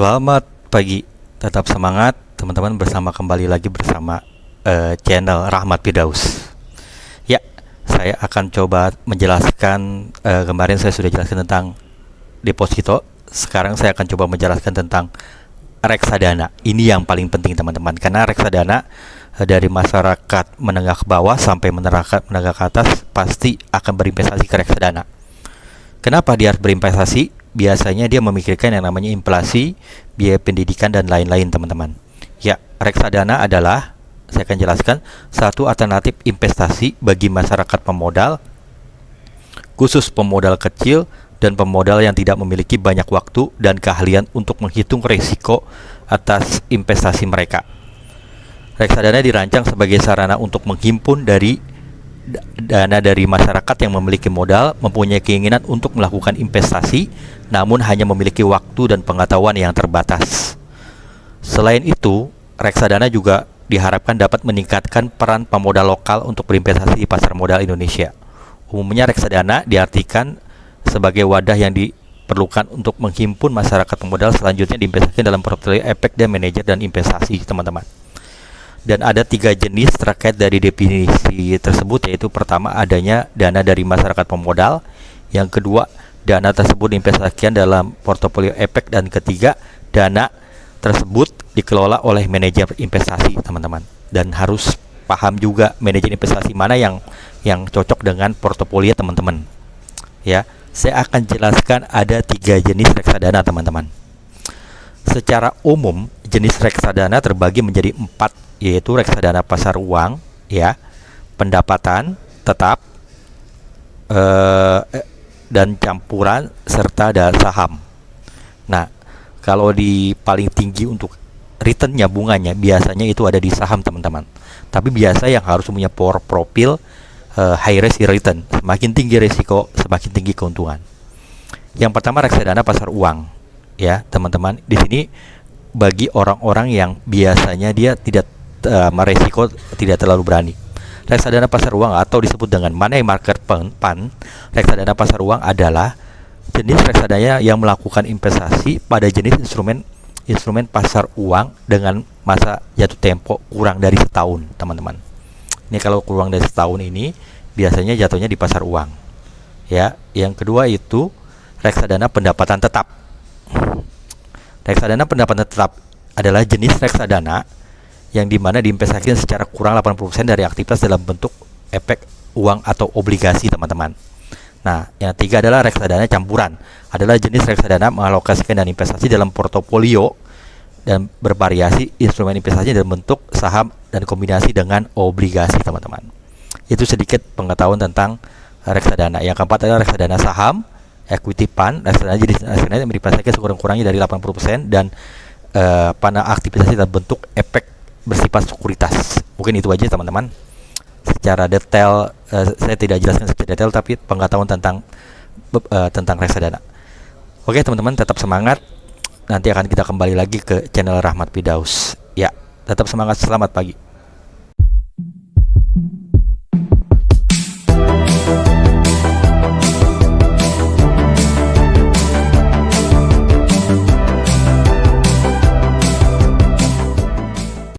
Selamat pagi, tetap semangat teman-teman kembali lagi bersama channel Rahmat Firdaus. Ya, saya akan coba menjelaskan, kemarin saya sudah jelaskan tentang deposito. Sekarang saya akan coba menjelaskan tentang reksadana. Ini yang paling penting teman-teman, karena reksadana dari masyarakat menengah ke bawah sampai menengah ke atas pasti akan berinvestasi ke reksadana. Kenapa dia harus berinvestasi? Biasanya dia memikirkan yang namanya inflasi, biaya pendidikan, dan lain-lain teman-teman. Ya, reksadana adalah, saya akan jelaskan, satu alternatif investasi bagi masyarakat pemodal, khusus pemodal kecil dan pemodal yang tidak memiliki banyak waktu dan keahlian untuk menghitung risiko atas investasi mereka. Reksadana dirancang sebagai sarana untuk menghimpun dana dari masyarakat yang memiliki modal, mempunyai keinginan untuk melakukan investasi, namun hanya memiliki waktu dan pengetahuan yang terbatas. Selain itu, reksadana juga diharapkan dapat meningkatkan peran pemodal lokal untuk berinvestasi di pasar modal Indonesia. Umumnya reksadana diartikan sebagai wadah yang diperlukan untuk menghimpun masyarakat pemodal, selanjutnya diinvestasikan dalam portofolio efek dan manajer dan investasi teman-teman. Dan ada 3 jenis terkait dari definisi tersebut, yaitu pertama adanya dana dari masyarakat pemodal, yang kedua dana tersebut diinvestasikan dalam portofolio efek, dan ketiga dana tersebut dikelola oleh manajer investasi teman-teman. Dan harus paham juga manajer investasi mana yang cocok dengan portofolio teman-teman. Ya, saya akan jelaskan ada 3 jenis reksadana teman-teman. Secara umum jenis reksadana terbagi menjadi 4, yaitu reksadana pasar uang, ya, pendapatan tetap, dan campuran, serta saham. Nah, kalau di paling tinggi untuk returnnya, bunganya biasanya itu ada di saham teman-teman. Tapi biasa yang harus punya profil high risk return, semakin tinggi risiko semakin tinggi keuntungan. Yang pertama reksadana pasar uang, ya teman-teman. Di sini bagi orang-orang yang biasanya dia tidak meresiko, tidak terlalu berani. Reksadana pasar uang atau disebut dengan money market fund, reksadana pasar uang adalah jenis reksadana yang melakukan investasi pada jenis instrumen pasar uang dengan masa jatuh tempo kurang dari setahun, teman-teman. Ini kalau kurang dari setahun ini biasanya jatuhnya di pasar uang. Ya, yang kedua itu reksadana pendapatan tetap. Reksadana pendapatan tetap adalah jenis reksadana yang dimana diinvestasikan secara kurang 80% dari aktivitas dalam bentuk efek uang atau obligasi teman-teman. Nah, yang ketiga adalah reksadana campuran, adalah jenis reksadana mengalokasikan dan investasi dalam portofolio dan bervariasi instrumen investasi dalam bentuk saham dan kombinasi dengan obligasi teman-teman. Itu sedikit pengetahuan tentang reksadana. Yang keempat adalah reksadana saham, equity fund, reksadana jenis reksadana yang berinvestasikan sekurang-kurangnya dari 80% dan pada aktivitas dalam bentuk efek bersifat sekuritas. Mungkin itu aja teman-teman. Secara detail saya tidak jelaskan secara detail, tapi pengetahuan tentang reksadana. Oke teman-teman, tetap semangat. Nanti akan kita kembali lagi ke channel Rahmat Firdaus. Ya, tetap semangat, selamat pagi.